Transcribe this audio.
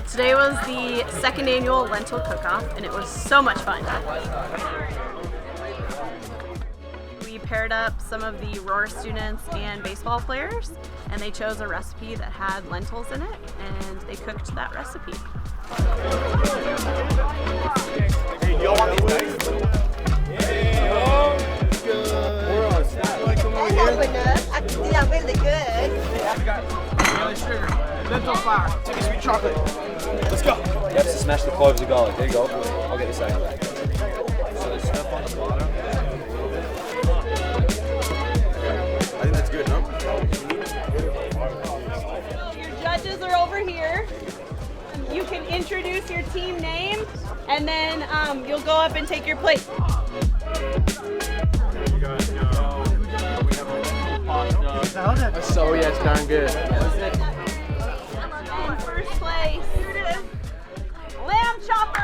Today was the second annual Lentil Cookoff, and it was so much fun. We paired up some of the ROAR students and baseball players, and they chose a recipe that had lentils in it, and they cooked that recipe. Hey, do y'all want these guys? We're on snack. Come over here. Yeah, really good. I got really sugar. Lentil flour. Take a sweet chocolate. Let's go. You have to smash the cloves of garlic. There you go. I'll get the second. So there's stuff on the bottom. I think that's good, no? Your judges are over here. You can introduce your team name, and then you'll go up and take your plate. So yeah, it's darn good. In first place, lamb chop